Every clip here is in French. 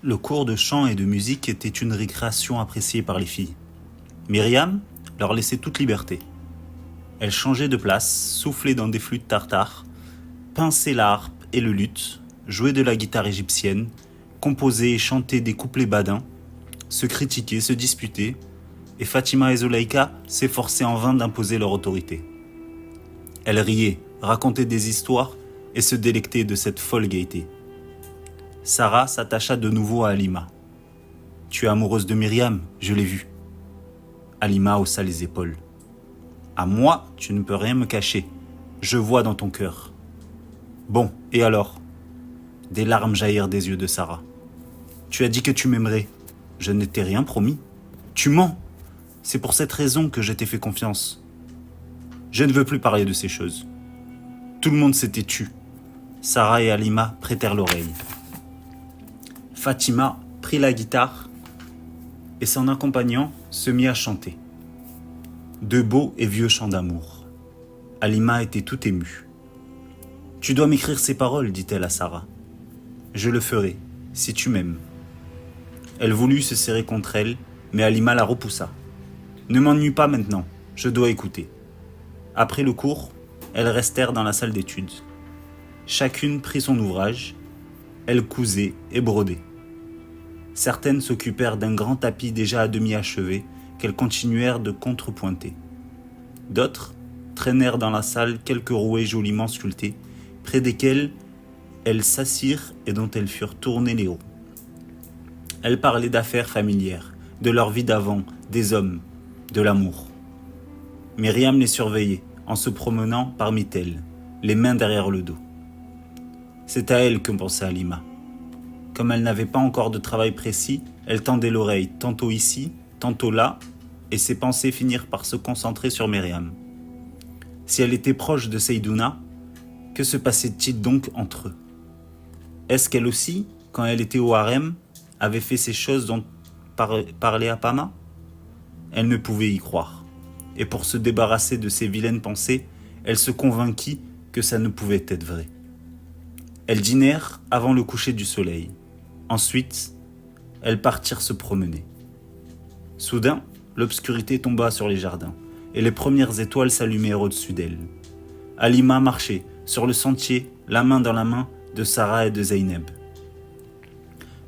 Le cours de chant et de musique était une récréation appréciée par les filles. Myriam leur laissait toute liberté. Elle changeait de place, soufflait dans des flûtes tartares, pinçait la harpe et le luth, jouait de la guitare égyptienne, composait et chantait des couplets badins, se critiquait, se disputait, et Fatima et Zulaïka s'efforçaient en vain d'imposer leur autorité. Elles riaient, racontaient des histoires et se délectaient de cette folle gaieté. Sarah s'attacha de nouveau à Halima. « Tu es amoureuse de Myriam, je l'ai vu. » Halima haussa les épaules. « À moi, tu ne peux rien me cacher. Je vois dans ton cœur. » « Bon, et alors ?» Des larmes jaillirent des yeux de Sarah. « Tu as dit que tu m'aimerais. Je ne t'ai rien promis. Tu mens. C'est pour cette raison que je t'ai fait confiance. Je ne veux plus parler de ces choses. » Tout le monde s'était tu. Sarah et Halima prêtèrent l'oreille. Fatima prit la guitare et s'en accompagnant se mit à chanter. De beaux et vieux chants d'amour. Halima était tout émue. « Tu dois m'écrire ces paroles, dit-elle à Sarah. Je le ferai, si tu m'aimes. » Elle voulut se serrer contre elle, mais Halima la repoussa. « Ne m'ennuie pas maintenant, je dois écouter. » Après le cours, elles restèrent dans la salle d'études. Chacune prit son ouvrage. Elles cousaient et brodaient. Certaines s'occupèrent d'un grand tapis déjà à demi achevé qu'elles continuèrent de contrepointer. D'autres traînèrent dans la salle quelques rouets joliment sculptés, près desquels elles s'assirent et dont elles furent tournées les roues. Elles parlaient d'affaires familières, de leur vie d'avant, des hommes, de l'amour. Myriam les surveillait, en se promenant parmi elles, les mains derrière le dos. C'est à elle que pensait Halima. Comme elle n'avait pas encore de travail précis, elle tendait l'oreille, tantôt ici, tantôt là, et ses pensées finirent par se concentrer sur Myriam. Si elle était proche de Seydouna, que se passait-il donc entre eux? Est-ce qu'elle aussi, quand elle était au harem, avait fait ces choses dont parlait Apama? Elle ne pouvait y croire. Et pour se débarrasser de ces vilaines pensées, elle se convainquit que ça ne pouvait être vrai. Elles dînèrent avant le coucher du soleil. Ensuite, elles partirent se promener. Soudain, l'obscurité tomba sur les jardins, et les premières étoiles s'allumèrent au-dessus d'elles. Halima marchait, sur le sentier, la main dans la main de Sarah et de Zeynep.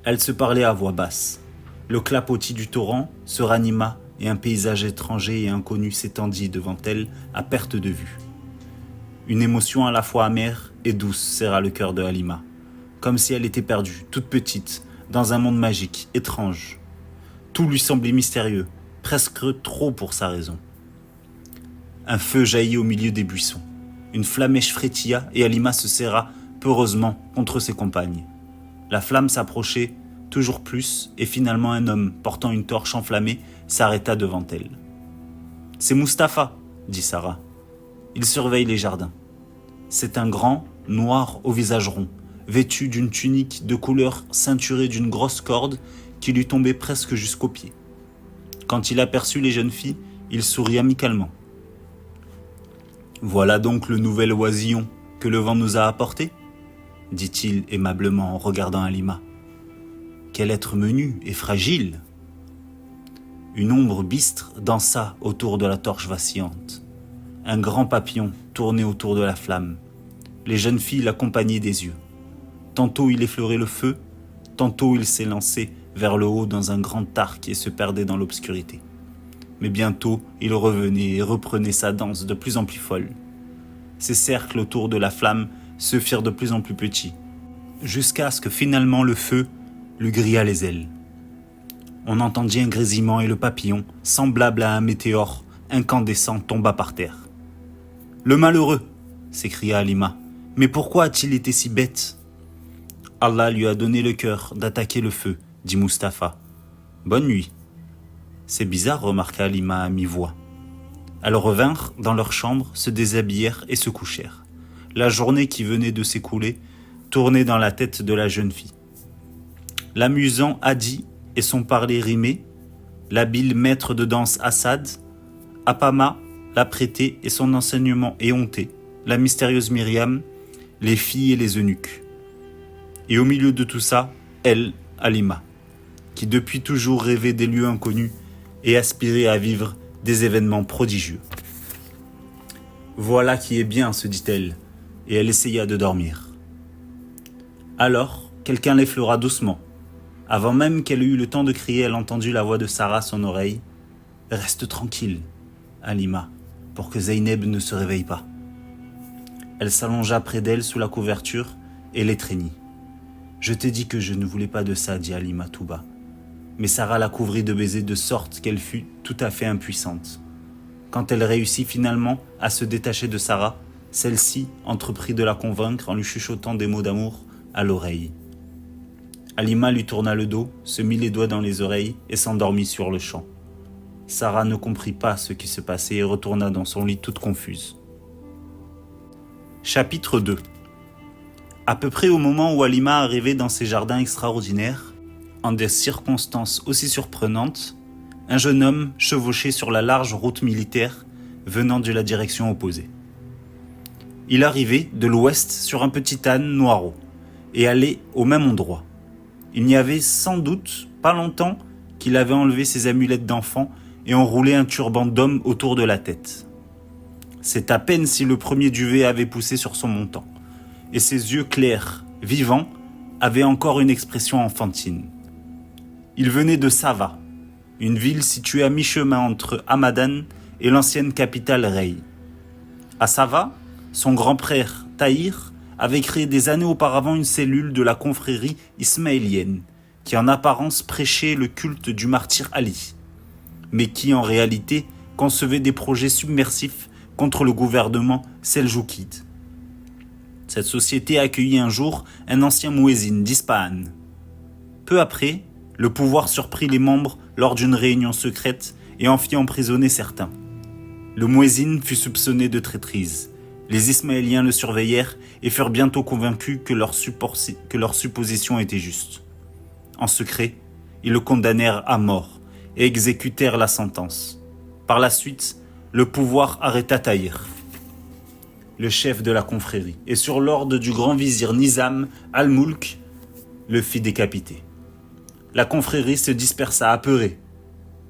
Elles se parlaient à voix basse. Le clapotis du torrent se ranima et un paysage étranger et inconnu s'étendit devant elles à perte de vue. Une émotion à la fois amère et douce serra le cœur de Halima, comme si elle était perdue, toute petite, dans un monde magique, étrange. Tout lui semblait mystérieux, presque trop pour sa raison. Un feu jaillit au milieu des buissons. Une flamèche frétilla et Halima se serra peureusement contre ses compagnes. La flamme s'approchait toujours plus et finalement un homme portant une torche enflammée s'arrêta devant elle. « C'est Mustapha, » dit Sarah. « Il surveille les jardins. C'est un grand, noir au visage rond, vêtu d'une tunique de couleur ceinturée d'une grosse corde qui lui tombait presque jusqu'aux pieds. Quand il aperçut les jeunes filles, il sourit amicalement. « Voilà donc le nouvel oisillon que le vent nous a apporté ?» dit-il aimablement en regardant Halima. « Quel être menu et fragile !» Une ombre bistre dansa autour de la torche vacillante. Un grand papillon tournait autour de la flamme. Les jeunes filles l'accompagnaient des yeux. Tantôt il effleurait le feu, tantôt il s'élançait vers le haut dans un grand arc et se perdait dans l'obscurité. Mais bientôt il revenait et reprenait sa danse de plus en plus folle. Ces cercles autour de la flamme se firent de plus en plus petits, jusqu'à ce que finalement le feu lui grilla les ailes. On entendit un grésillement et le papillon, semblable à un météore incandescent, tomba par terre. « Le malheureux !» s'écria Halima. « Mais pourquoi a-t-il été si bête ?»« Allah lui a donné le cœur d'attaquer le feu, » dit Mustapha. « Bonne nuit. » « C'est bizarre, remarqua Halima à mi-voix. Elles revinrent dans leur chambre, se déshabillèrent et se couchèrent. La journée qui venait de s'écouler tournait dans la tête de la jeune fille. L'amusant Hadi et son parler rimé, l'habile maître de danse Assad, Apama, l'apprêté et son enseignement éhonté, la mystérieuse Myriam, les filles et les eunuques. Et au milieu de tout ça, elle, Halima, qui depuis toujours rêvait des lieux inconnus et aspirait à vivre des événements prodigieux. Voilà qui est bien, se dit-elle, et elle essaya de dormir. Alors, quelqu'un l'effleura doucement. Avant même qu'elle eût le temps de crier, elle entendit la voix de Sarah à son oreille. « Reste tranquille, Halima, pour que Zeynep ne se réveille pas. » Elle s'allongea près d'elle sous la couverture et l'étreignit. « Je t'ai dit que je ne voulais pas de ça, dit Halima tout bas. » Mais Sarah la couvrit de baisers de sorte qu'elle fut tout à fait impuissante. Quand elle réussit finalement à se détacher de Sarah, celle-ci entreprit de la convaincre en lui chuchotant des mots d'amour à l'oreille. Halima lui tourna le dos, se mit les doigts dans les oreilles et s'endormit sur le champ. Sarah ne comprit pas ce qui se passait et retourna dans son lit toute confuse. Chapitre 2. À peu près au moment où Halima arrivait dans ces jardins extraordinaires, en des circonstances aussi surprenantes, un jeune homme chevauchait sur la large route militaire venant de la direction opposée. Il arrivait de l'ouest sur un petit âne noireau et allait au même endroit. Il n'y avait sans doute pas longtemps qu'il avait enlevé ses amulettes d'enfant et enroulé un turban d'homme autour de la tête. C'est à peine si le premier duvet avait poussé sur son menton, et ses yeux clairs, vivants, avaient encore une expression enfantine. Il venait de Sava, une ville située à mi-chemin entre Hamadan et l'ancienne capitale Rey. À Sava, son grand-père Tahir avait créé des années auparavant une cellule de la confrérie ismaélienne qui en apparence prêchait le culte du martyr Ali, mais qui en réalité concevait des projets submersifs contre le gouvernement seljoukide. Cette société accueillit un jour un ancien mouezzin d'Ispahan. Peu après, le pouvoir surprit les membres lors d'une réunion secrète et en fit emprisonner certains. Le mouezzin fut soupçonné de traîtrise. Les Ismaéliens le surveillèrent et furent bientôt convaincus que leur supposition était juste. En secret, ils le condamnèrent à mort et exécutèrent la sentence. Par la suite, le pouvoir arrêta Tahir, le chef de la confrérie, et sur l'ordre du grand vizir Nizam al-Mulk, le fit décapiter. La confrérie se dispersa apeurée,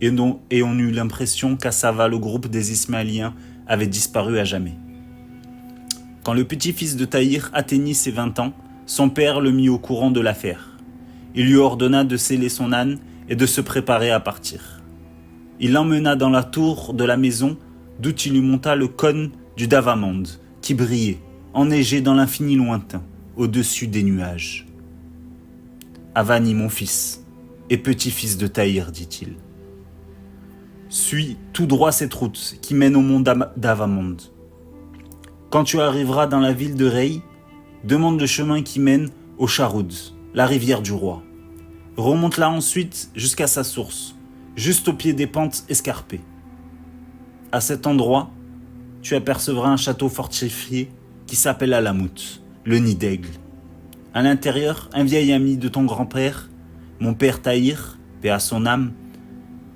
et on eut l'impression qu'à Sava, le groupe des Ismaéliens avait disparu à jamais. Quand le petit-fils de Tahir atteignit ses 20 ans, son père le mit au courant de l'affaire. Il lui ordonna de seller son âne et de se préparer à partir. Il l'emmena dans la tour de la maison, d'où il lui monta le cône du Davamond, qui brillait, enneigé dans l'infini lointain, au-dessus des nuages. « Avani, mon fils, et petit-fils de Tahir, dit-il. Suis tout droit cette route qui mène au mont Davamond. Quand tu arriveras dans la ville de Rey, demande le chemin qui mène au Charoud, la rivière du roi. Remonte-la ensuite jusqu'à sa source, juste au pied des pentes escarpées. À cet endroit, tu apercevras un château fortifié qui s'appelle Alamout, le nid d'aigle. À l'intérieur, un vieil ami de ton grand-père, mon père Tahir, paix à son âme,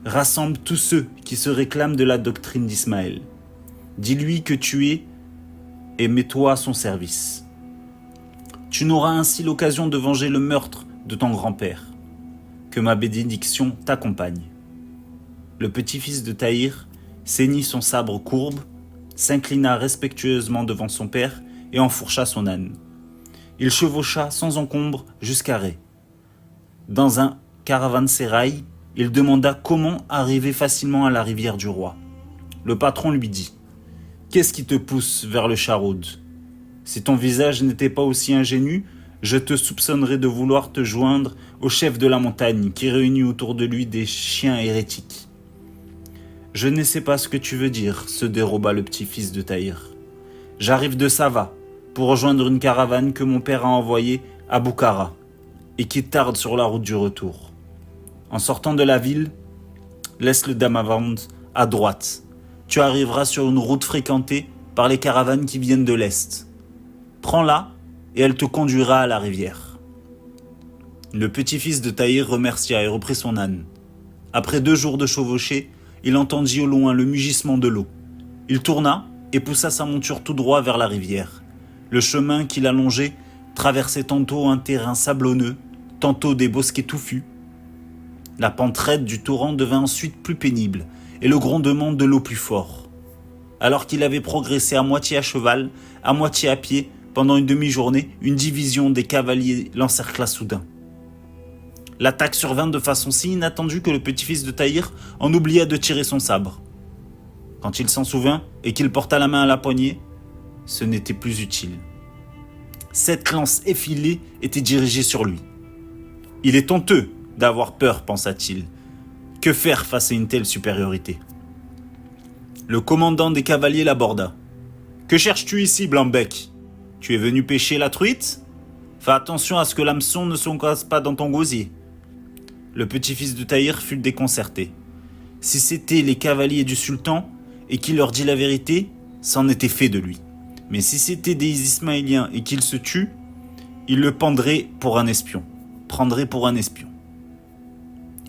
rassemble tous ceux qui se réclament de la doctrine d'Ismaël. Dis-lui que tu es et mets-toi à son service. Tu n'auras ainsi l'occasion de venger le meurtre de ton grand-père. Que ma bénédiction t'accompagne. » Le petit-fils de Tahir ceignit son sabre courbe, s'inclina respectueusement devant son père et enfourcha son âne. Il chevaucha sans encombre jusqu'à Rey. Dans un caravansérail, il demanda comment arriver facilement à la rivière du roi. Le patron lui dit « Qu'est-ce qui te pousse vers le Charoud ? Si ton visage n'était pas aussi ingénu, je te soupçonnerais de vouloir te joindre au chef de la montagne qui réunit autour de lui des chiens hérétiques. » « Je ne sais pas ce que tu veux dire, se déroba le petit-fils de Tahir. J'arrive de Sava pour rejoindre une caravane que mon père a envoyée à Boukhara et qui tarde sur la route du retour. En sortant de la ville, laisse le Damavand à droite. Tu arriveras sur une route fréquentée par les caravanes qui viennent de l'Est. Prends-la et elle te conduira à la rivière. » Le petit-fils de Tahir remercia et reprit son âne. Après 2 jours de chevauchée, il entendit au loin le mugissement de l'eau. Il tourna et poussa sa monture tout droit vers la rivière. Le chemin qu'il allongeait traversait tantôt un terrain sablonneux, tantôt des bosquets touffus. La pente raide du torrent devint ensuite plus pénible, et le grondement de l'eau plus fort. Alors qu'il avait progressé à moitié à cheval, à moitié à pied, pendant une demi-journée, une division des cavaliers l'encercla soudain. L'attaque survint de façon si inattendue que le petit-fils de Tahir en oublia de tirer son sabre. Quand il s'en souvint et qu'il porta la main à la poignée, ce n'était plus utile. 7 lances effilées étaient dirigées sur lui. Il est honteux d'avoir peur, pensa-t-il. Que faire face à une telle supériorité ? Le commandant des cavaliers l'aborda. « Que cherches-tu ici, Blanc-bec ? Tu es venu pêcher la truite ? Fais attention à ce que l'hameçon ne s'encasse pas dans ton gosier. » Le petit-fils de Tahir fut déconcerté. Si c'étaient les cavaliers du sultan et qu'il leur dit la vérité, c'en était fait de lui. Mais si c'étaient des Ismaéliens et qu'ils se tuent, il le prendrait pour un espion.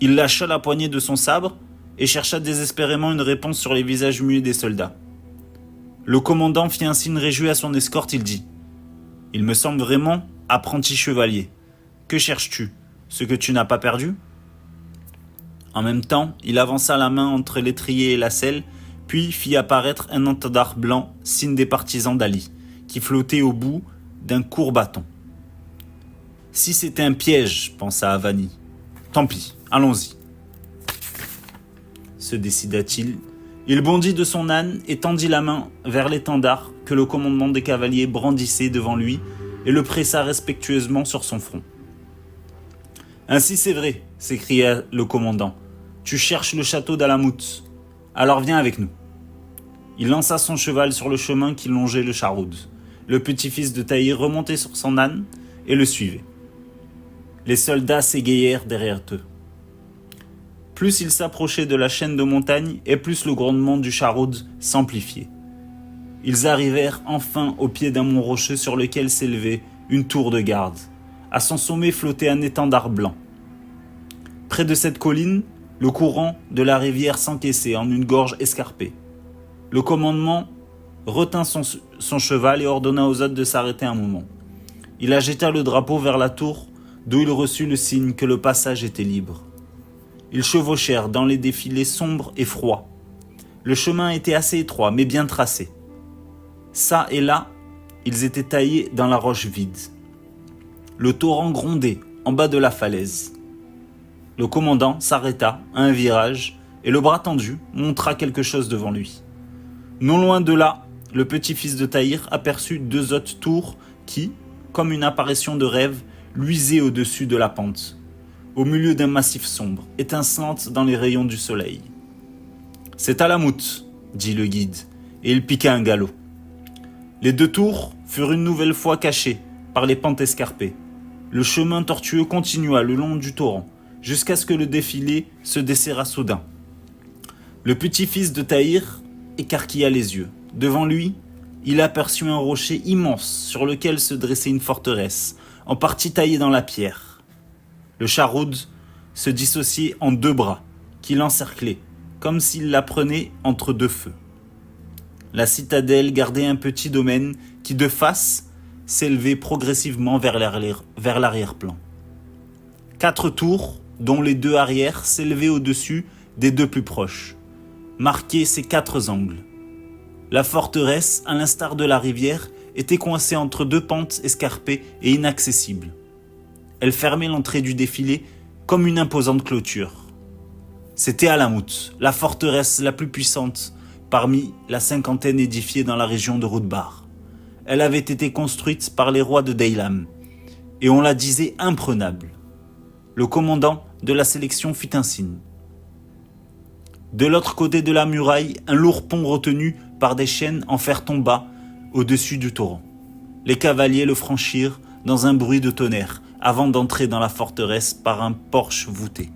Il lâcha la poignée de son sabre et chercha désespérément une réponse sur les visages muets des soldats. Le commandant fit un signe réjoui à son escorte, il dit « Il me semble vraiment, apprenti chevalier. Que cherches-tu ? Ce que tu n'as pas perdu ?» En même temps, il avança la main entre l'étrier et la selle, puis fit apparaître un étendard blanc, signe des partisans d'Ali, qui flottait au bout d'un court bâton. « Si c'était un piège, pensa Avani. Tant pis, allons-y. » Se décida-t-il. Il bondit de son âne et tendit la main vers l'étendard que le commandement des cavaliers brandissait devant lui et le pressa respectueusement sur son front. « Ainsi c'est vrai, s'écria le commandant. Tu cherches le château d'Alamout. Alors viens avec nous. » Il lança son cheval sur le chemin qui longeait le Charoud. Le petit-fils de Tahir remontait sur son âne et le suivait. Les soldats s'égayèrent derrière eux. Plus ils s'approchaient de la chaîne de montagnes et plus le grondement du Charoud s'amplifiait. Ils arrivèrent enfin au pied d'un mont rocheux sur lequel s'élevait une tour de garde. À son sommet flottait un étendard blanc. Près de cette colline, le courant de la rivière s'encaissait en une gorge escarpée. Le commandement retint son cheval et ordonna aux autres de s'arrêter un moment. Il agita le drapeau vers la tour, d'où il reçut le signe que le passage était libre. Ils chevauchèrent dans les défilés sombres et froids. Le chemin était assez étroit, mais bien tracé. Ça et là, ils étaient taillés dans la roche vide. Le torrent grondait en bas de la falaise. Le commandant s'arrêta à un virage et le bras tendu montra quelque chose devant lui. Non loin de là, le petit-fils de Tahir aperçut 2 hautes tours qui, comme une apparition de rêve, luisaient au-dessus de la pente, au milieu d'un massif sombre, étincelante dans les rayons du soleil. « C'est Alamout, » dit le guide, et il piqua un galop. Les 2 tours furent une nouvelle fois cachées par les pentes escarpées. Le chemin tortueux continua le long du torrent, jusqu'à ce que le défilé se desserra soudain. Le petit-fils de Tahir écarquilla les yeux. Devant lui, il aperçut un rocher immense sur lequel se dressait une forteresse, en partie taillée dans la pierre. Le Charoud se dissociait en 2 bras, qui l'encerclaient, comme s'il la prenait entre 2 feux. La citadelle gardait un petit domaine qui, de face, s'élevait progressivement vers l'arrière-plan. 4 tours, dont les 2 arrières s'élevaient au-dessus des 2 plus proches, marquaient ces 4 angles. La forteresse, à l'instar de la rivière, était coincée entre 2 pentes escarpées et inaccessibles. Elle fermait l'entrée du défilé comme une imposante clôture. C'était Alamout, la forteresse la plus puissante parmi la 50aine édifiée dans la région de Roudbar. Elle avait été construite par les rois de Daylam, et on la disait imprenable. Le commandant de la sélection fit un signe. De l'autre côté de la muraille, un lourd pont retenu par des chaînes en fer tomba au-dessus du torrent. Les cavaliers le franchirent dans un bruit de tonnerre avant d'entrer dans la forteresse par un porche voûté.